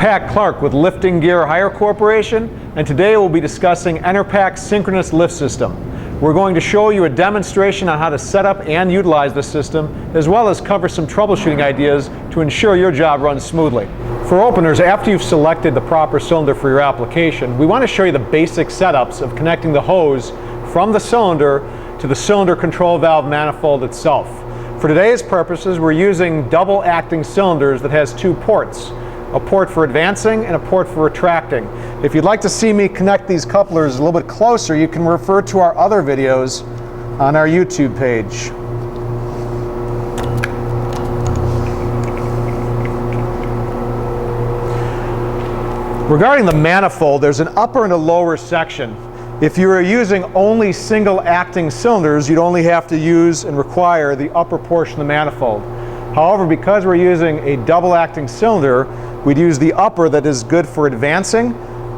Pat Clark with Lifting Gear Hire Corporation, and today we'll be discussing Enerpac's Synchronous lift system. We're going to show you a demonstration on how to set up and utilize the system, as well as cover some troubleshooting ideas to ensure your job runs smoothly. For openers, after you've selected the proper cylinder for your application, we want to show you the basic setups of connecting the hose from the cylinder to the cylinder control valve manifold itself. For today's purposes, we're using double acting cylinders that has two ports. A port for advancing and a port for retracting. If you'd like to see me connect these couplers a little bit closer, you can refer to our other videos on our YouTube page. Regarding the manifold, there's an upper and a lower section. If you were using only single acting cylinders, you'd only have to use and require the upper portion of the manifold. However, because we're using a double acting cylinder, we'd use the upper that is good for advancing,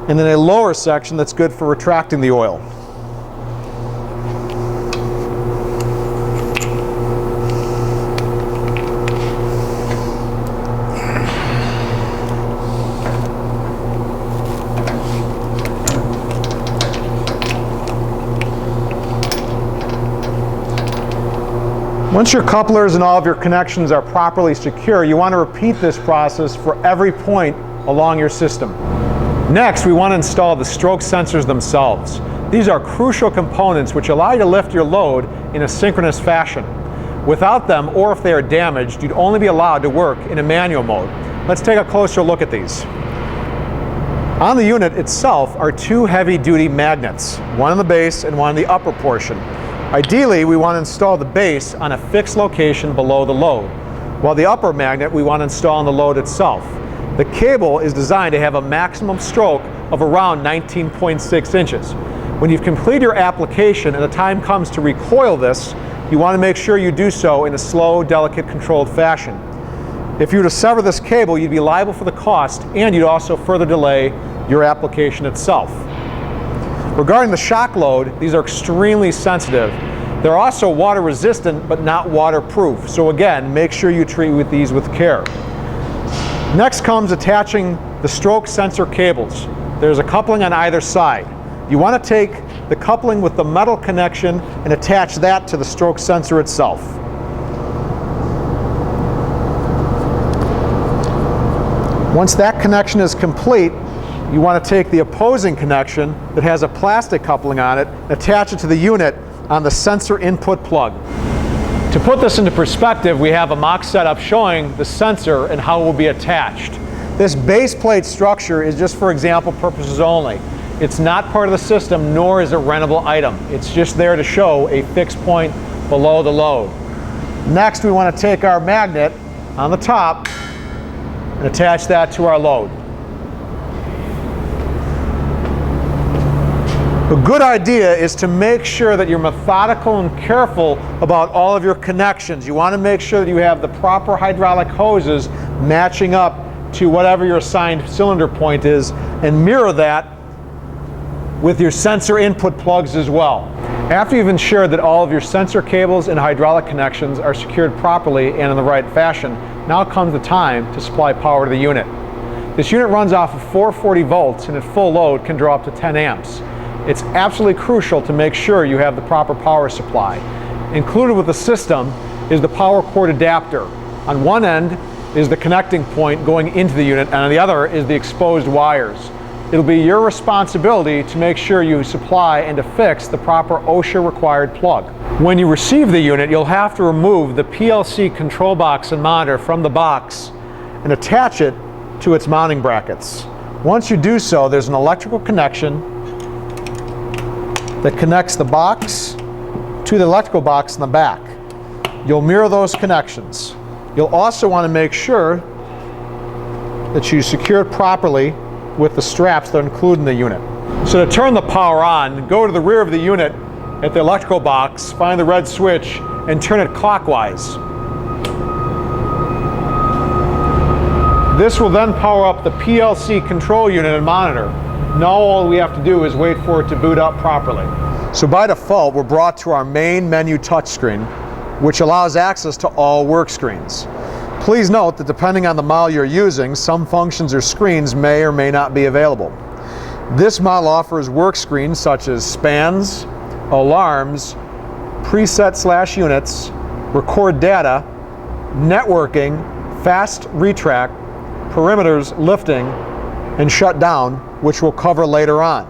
and then a lower section that's good for retracting the oil. Once your couplers and all of your connections are properly secure, you want to repeat this process for every point along your system. Next, we want to install the stroke sensors themselves. These are crucial components which allow you to lift your load in a synchronous fashion. Without them, or if they are damaged, you'd only be allowed to work in a manual mode. Let's take a closer look at these. On the unit itself are two heavy-duty magnets, one on the base and one on the upper portion. Ideally, we want to install the base on a fixed location below the load, while the upper magnet we want to install on the load itself. The cable is designed to have a maximum stroke of around 19.6 inches. When you've completed your application and the time comes to recoil this, you want to make sure you do so in a slow, delicate, controlled fashion. If you were to sever this cable, you'd be liable for the cost, and you'd also further delay your application itself. Regarding the shock load, these are extremely sensitive. They're also water resistant but not waterproof, so again, make sure you treat these with care. Next comes attaching the stroke sensor cables. There's a coupling on either side. You want to take the coupling with the metal connection and attach that to the stroke sensor itself. Once that connection is complete, you want to take the opposing connection that has a plastic coupling on it and attach it to the unit on the sensor input plug. To put this into perspective, we have a mock setup showing the sensor and how it will be attached. This base plate structure is just for example purposes only. It's not part of the system, nor is it a rentable item. It's just there to show a fixed point below the load. Next, we want to take our magnet on the top and attach that to our load. A good idea is to make sure that you're methodical and careful about all of your connections. You want to make sure that you have the proper hydraulic hoses matching up to whatever your assigned cylinder point is, and mirror that with your sensor input plugs as well. After you've ensured that all of your sensor cables and hydraulic connections are secured properly and in the right fashion, now comes the time to supply power to the unit. This unit runs off of 440 volts and at full load can draw up to 10 amps. It's absolutely crucial to make sure you have the proper power supply. Included with the system is the power cord adapter. On one end is the connecting point going into the unit, and on the other is the exposed wires. It'll be your responsibility to make sure you supply and to fix the proper OSHA required plug. When you receive the unit, you'll have to remove the PLC control box and monitor from the box and attach it to its mounting brackets. Once you do so, there's an electrical connection that connects the box to the electrical box in the back. You'll mirror those connections. You'll also want to make sure that you secure it properly with the straps that are included in the unit. So to turn the power on, go to the rear of the unit at the electrical box, find the red switch, and turn it clockwise. This will then power up the PLC control unit and monitor. Now all we have to do is wait for it to boot up properly. So by default, we're brought to our main menu touchscreen, which allows access to all work screens. Please note that depending on the model you're using, some functions or screens may or may not be available. This model offers work screens such as spans, alarms, preset/units, record data, networking, fast retract, perimeters, lifting, and shutdown, which we'll cover later on.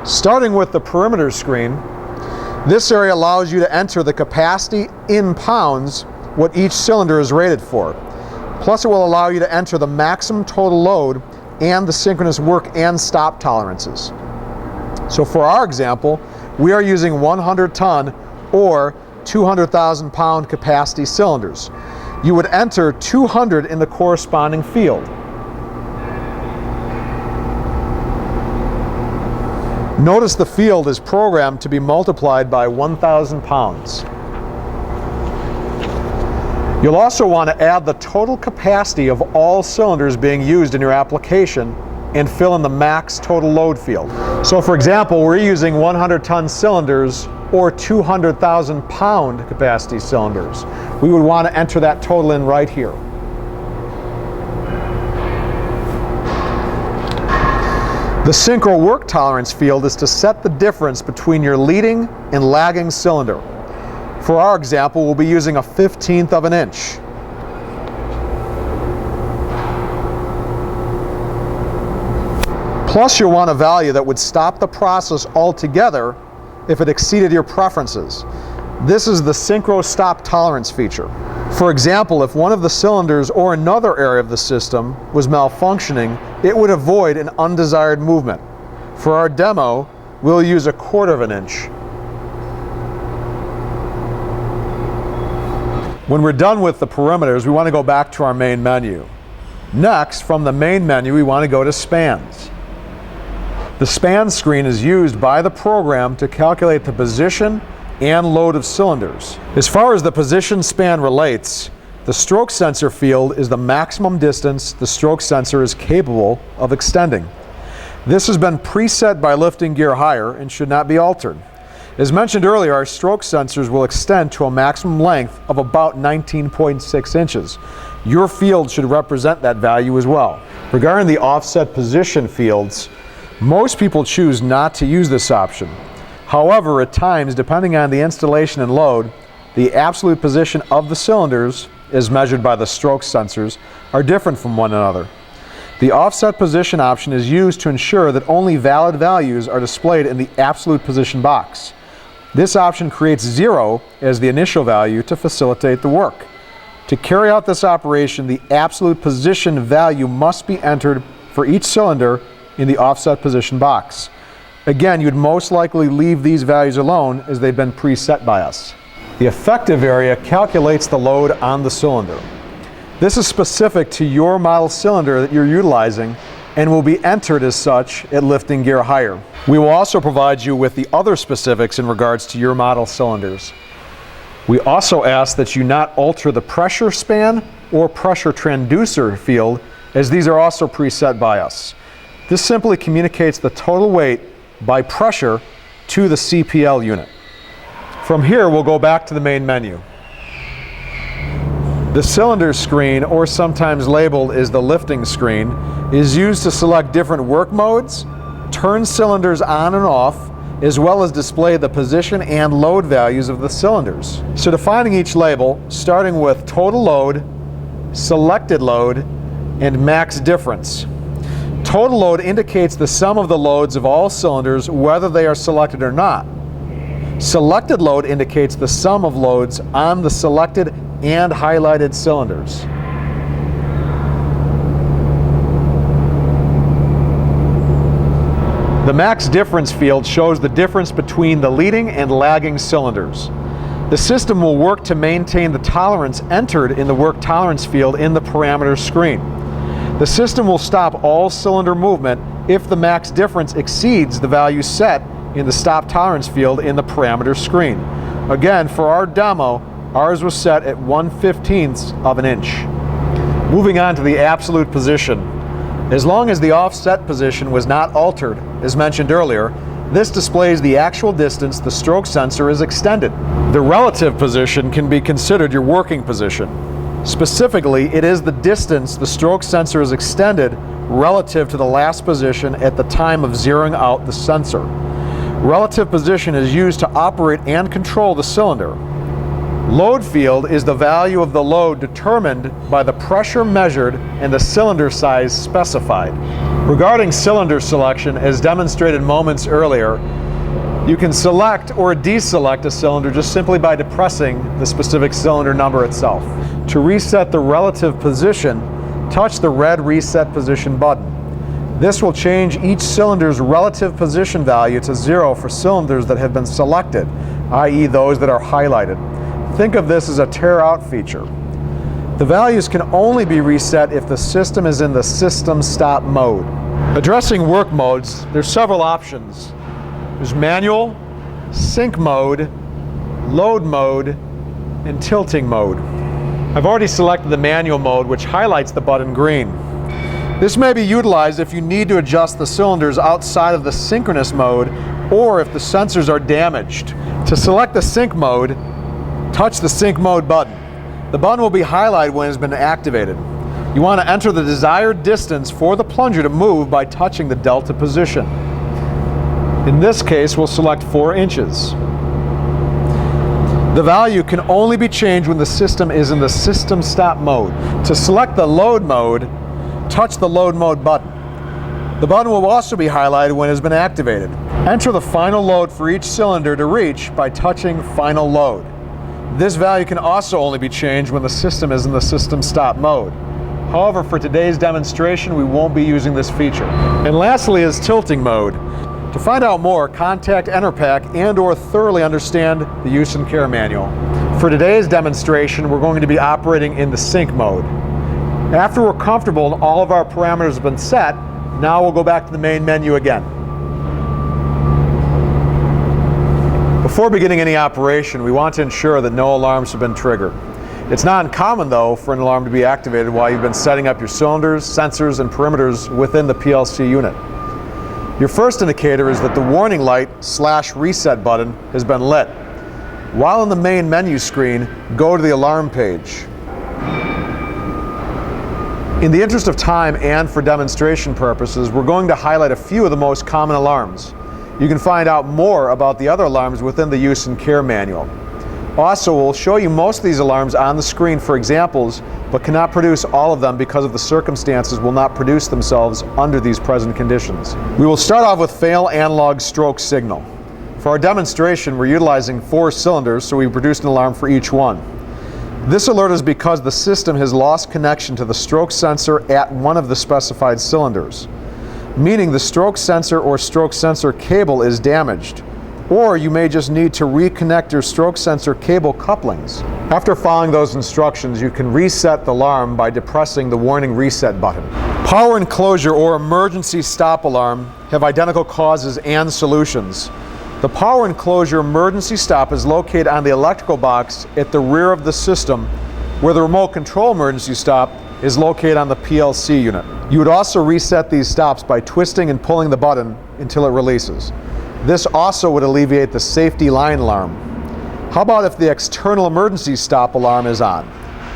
Starting with the perimeter screen, this area allows you to enter the capacity in pounds, what each cylinder is rated for. Plus it will allow you to enter the maximum total load and the synchronous work and stop tolerances. So for our example, we are using 100 ton or 200,000 pound capacity cylinders. You would enter 200 in the corresponding field. Notice the field is programmed to be multiplied by 1,000 pounds. You'll also want to add the total capacity of all cylinders being used in your application and fill in the max total load field. So for example, we're using 100-ton cylinders or 200,000 pound capacity cylinders. We would want to enter that total in right here. The synchro work tolerance field is to set the difference between your leading and lagging cylinder. For our example, we'll be using a 1/15 of an inch. Plus you'll want a value that would stop the process altogether if it exceeded your preferences. This is the synchro stop tolerance feature. For example, if one of the cylinders or another area of the system was malfunctioning, it would avoid an undesired movement. For our demo, we'll use a 1/4 of an inch. When we're done with the perimeters, we want to go back to our main menu. Next, from the main menu, we want to go to spans. The span screen is used by the program to calculate the position and load of cylinders. As far as the position span relates, the stroke sensor field is the maximum distance the stroke sensor is capable of extending. This has been preset by lifting gear higher and should not be altered. As mentioned earlier, our stroke sensors will extend to a maximum length of about 19.6 inches. Your field should represent that value as well. Regarding the offset position fields, most people choose not to use this option. However, at times, depending on the installation and load, the absolute position of the cylinders, as measured by the stroke sensors, are different from one another. The offset position option is used to ensure that only valid values are displayed in the absolute position box. This option creates 0 as the initial value to facilitate the work. To carry out this operation, the absolute position value must be entered for each cylinder in the offset position box. Again, you'd most likely leave these values alone as they've been preset by us. The effective area calculates the load on the cylinder. This is specific to your model cylinder that you're utilizing and will be entered as such at lifting gear higher. We will also provide you with the other specifics in regards to your model cylinders. We also ask that you not alter the pressure span or pressure transducer field, as these are also preset by us. This simply communicates the total weight by pressure to the CPL unit. From here, we'll go back to the main menu. The cylinder screen, or sometimes labeled as the lifting screen, is used to select different work modes, turn cylinders on and off, as well as display the position and load values of the cylinders. So defining each label, starting with total load, selected load, and max difference. Total load indicates the sum of the loads of all cylinders, whether they are selected or not. Selected load indicates the sum of loads on the selected and highlighted cylinders. The max difference field shows the difference between the leading and lagging cylinders. The system will work to maintain the tolerance entered in the work tolerance field in the parameter screen. The system will stop all cylinder movement if the max difference exceeds the value set in the stop tolerance field in the parameter screen. Again, for our demo, ours was set at 1/15 of an inch. Moving on to the absolute position. As long as the offset position was not altered, as mentioned earlier, this displays the actual distance the stroke sensor is extended. The relative position can be considered your working position. Specifically, it is the distance the stroke sensor is extended relative to the last position at the time of zeroing out the sensor. Relative position is used to operate and control the cylinder. Load field is the value of the load determined by the pressure measured and the cylinder size specified. Regarding cylinder selection, as demonstrated moments earlier, you can select or deselect a cylinder just simply by depressing the specific cylinder number itself. To reset the relative position, touch the red Reset Position button. This will change each cylinder's relative position value to 0 for cylinders that have been selected, i.e. those that are highlighted. Think of this as a tear out feature. The values can only be reset if the system is in the system stop mode. Addressing work modes, there's several options. There's manual, sync mode, load mode, and tilting mode. I've already selected the manual mode, which highlights the button green. This may be utilized if you need to adjust the cylinders outside of the synchronous mode or if the sensors are damaged. To select the sync mode, touch the sync mode button. The button will be highlighted when it has been activated. You want to enter the desired distance for the plunger to move by touching the delta position. In this case, we'll select 4 inches. The value can only be changed when the system is in the system stop mode. To select the load mode, touch the load mode button. The button will also be highlighted when it has been activated. Enter the final load for each cylinder to reach by touching final load. This value can also only be changed when the system is in the system stop mode. However, for today's demonstration, we won't be using this feature. And lastly is tilting mode. To find out more, contact Enerpac and/or thoroughly understand the use and care manual. For today's demonstration, we're going to be operating in the sync mode. After we're comfortable and all of our parameters have been set, now we'll go back to the main menu again. Before beginning any operation, we want to ensure that no alarms have been triggered. It's not uncommon, though, for an alarm to be activated while you've been setting up your cylinders, sensors, and perimeters within the PLC unit. Your first indicator is that the warning light / reset button has been lit. While in the main menu screen, go to the alarm page. In the interest of time and for demonstration purposes, we're going to highlight a few of the most common alarms. You can find out more about the other alarms within the use and care manual. Also, we'll show you most of these alarms on the screen for examples, but cannot produce all of them because of the circumstances will not produce themselves under these present conditions. We will start off with fail analog stroke signal. For our demonstration, we're utilizing 4 cylinders, so we produced an alarm for each one. This alert is because the system has lost connection to the stroke sensor at one of the specified cylinders, meaning the stroke sensor or stroke sensor cable is damaged. Or you may just need to reconnect your stroke sensor cable couplings. After following those instructions, you can reset the alarm by depressing the warning reset button. Power enclosure or emergency stop alarm have identical causes and solutions. The power enclosure emergency stop is located on the electrical box at the rear of the system, where the remote control emergency stop is located on the PLC unit. You would also reset these stops by twisting and pulling the button until it releases. This also would alleviate the safety line alarm. How about if the external emergency stop alarm is on?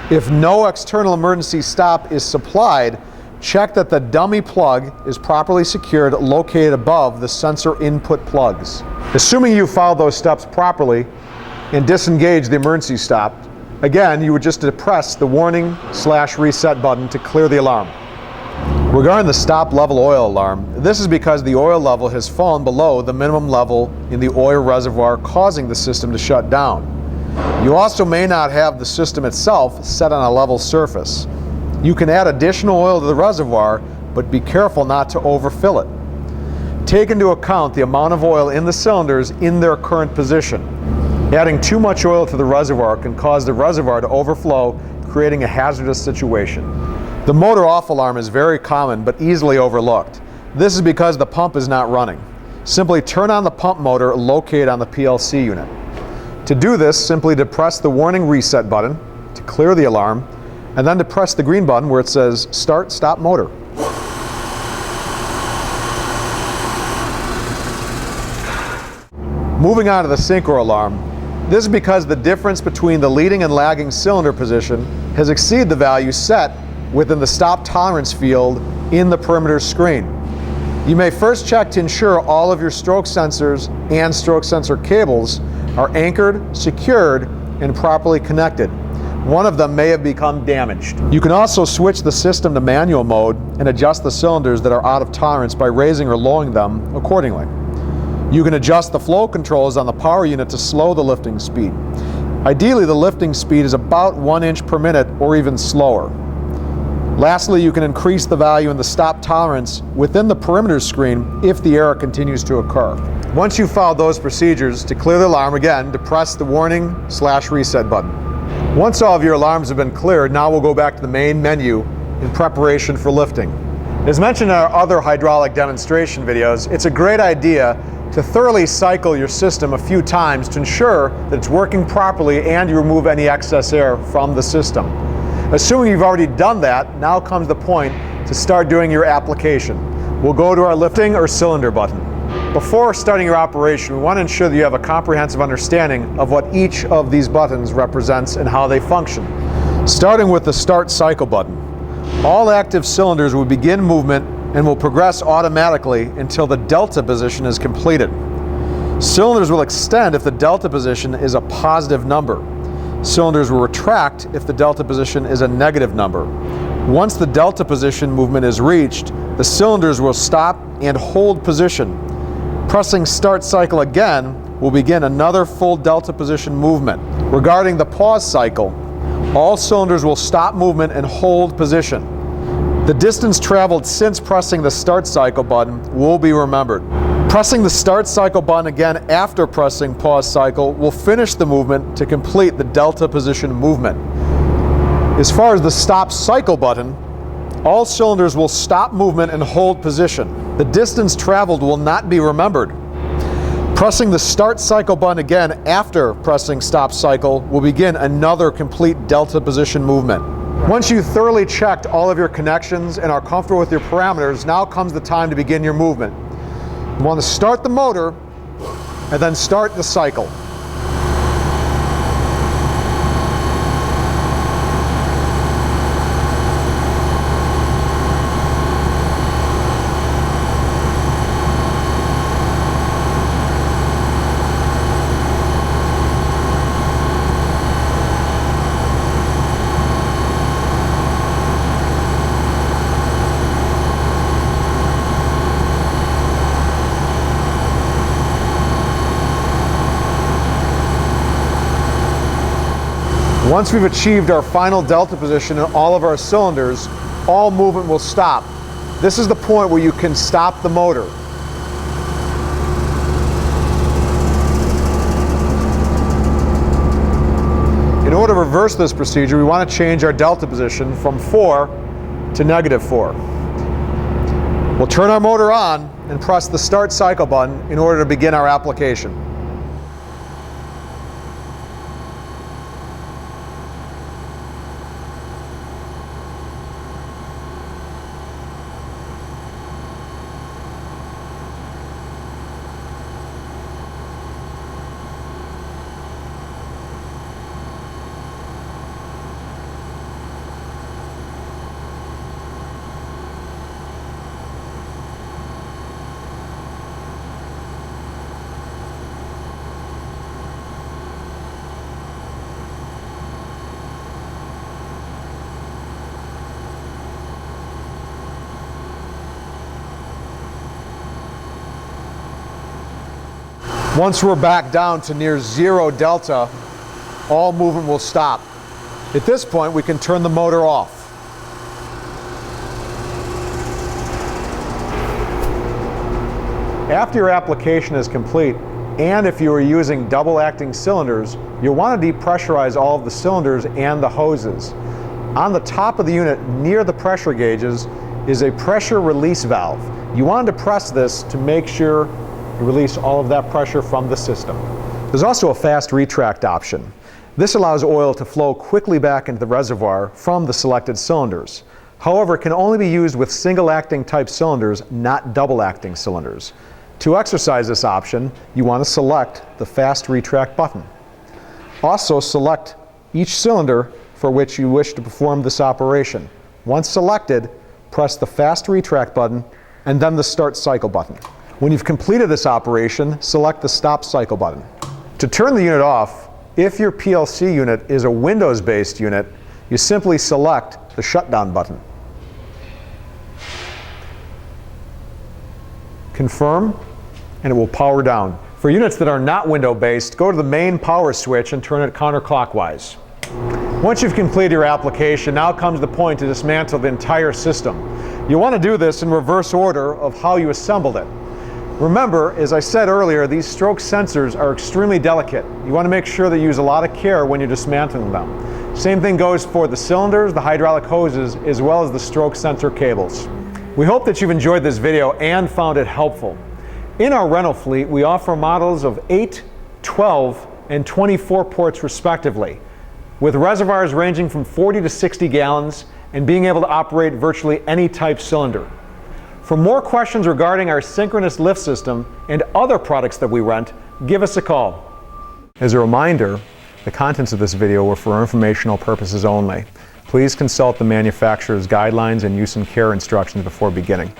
If no external emergency stop is supplied, check that the dummy plug is properly secured located above the sensor input plugs. Assuming you followed those steps properly and disengage the emergency stop, again, you would just depress the warning / reset button to clear the alarm. Regarding the stop level oil alarm, this is because the oil level has fallen below the minimum level in the oil reservoir, causing the system to shut down. You also may not have the system itself set on a level surface. You can add additional oil to the reservoir, but be careful not to overfill it. Take into account the amount of oil in the cylinders in their current position. Adding too much oil to the reservoir can cause the reservoir to overflow, creating a hazardous situation. The motor off alarm is very common but easily overlooked. This is because the pump is not running. Simply turn on the pump motor located on the PLC unit. To do this, simply depress the warning reset button to clear the alarm, and then depress the green button where it says Start Stop Motor. Moving on to the synchro alarm. This is because the difference between the leading and lagging cylinder position has exceeded the value set within the stop tolerance field in the perimeter screen. You may first check to ensure all of your stroke sensors and stroke sensor cables are anchored, secured, and properly connected. One of them may have become damaged. You can also switch the system to manual mode and adjust the cylinders that are out of tolerance by raising or lowering them accordingly. You can adjust the flow controls on the power unit to slow the lifting speed. Ideally, the lifting speed is about 1 inch per minute or even slower. Lastly, you can increase the value in the stop tolerance within the perimeter screen if the error continues to occur. Once you've followed those procedures, to clear the alarm again, depress the warning/reset button. Once all of your alarms have been cleared, now we'll go back to the main menu in preparation for lifting. As mentioned in our other hydraulic demonstration videos, it's a great idea to thoroughly cycle your system a few times to ensure that it's working properly and you remove any excess air from the system. Assuming you've already done that, now comes the point to start doing your application. We'll go to our lifting or cylinder button. Before starting your operation, we want to ensure that you have a comprehensive understanding of what each of these buttons represents and how they function. Starting with the start cycle button. All active cylinders will begin movement and will progress automatically until the delta position is completed. Cylinders will extend if the delta position is a positive number. Cylinders will retract if the delta position is a negative number. Once the delta position movement is reached, the cylinders will stop and hold position. Pressing start cycle again will begin another full delta position movement. Regarding the pause cycle, all cylinders will stop movement and hold position. The distance traveled since pressing the start cycle button will be remembered. Pressing the start cycle button again after pressing pause cycle will finish the movement to complete the delta position movement. As far as the stop cycle button, all cylinders will stop movement and hold position. The distance traveled will not be remembered. Pressing the start cycle button again after pressing stop cycle will begin another complete delta position movement. Once you've thoroughly checked all of your connections and are comfortable with your parameters, now comes the time to begin your movement. You want to start the motor and then start the cycle. Once we've achieved our final delta position in all of our cylinders, all movement will stop. This is the point where you can stop the motor. In order to reverse this procedure, we want to change our delta position from 4 to -4. We'll turn our motor on and press the start cycle button in order to begin our application. Once we're back down to near 0 delta, all movement will stop. At this point, we can turn the motor off. After your application is complete, and if you are using double-acting cylinders, you'll want to depressurize all of the cylinders and the hoses. On the top of the unit, near the pressure gauges, is a pressure release valve. You want to depress this to make sure you release all of that pressure from the system. There's also a fast retract option. This allows oil to flow quickly back into the reservoir from the selected cylinders. However, it can only be used with single-acting type cylinders, not double-acting cylinders. To exercise this option, you want to select the fast retract button. Also select each cylinder for which you wish to perform this operation. Once selected, press the Fast Retract button and then the Start Cycle button. When you've completed this operation, select the Stop Cycle button. To turn the unit off, if your PLC unit is a Windows-based unit, you simply select the Shutdown button. Confirm, and it will power down. For units that are not window-based, go to the main power switch and turn it counterclockwise. Once you've completed your application, now comes the point to dismantle the entire system. You want to do this in reverse order of how you assembled it. Remember, as I said earlier, these stroke sensors are extremely delicate. You want to make sure that you use a lot of care when you're dismantling them. Same thing goes for the cylinders, the hydraulic hoses, as well as the stroke sensor cables. We hope that you've enjoyed this video and found it helpful. In our rental fleet, we offer models of 8, 12, and 24 ports respectively, with reservoirs ranging from 40 to 60 gallons and being able to operate virtually any type cylinder. For more questions regarding our Synchronous lift system and other products that we rent, give us a call. As a reminder, the contents of this video were for informational purposes only. Please consult the manufacturer's guidelines and use and care instructions before beginning.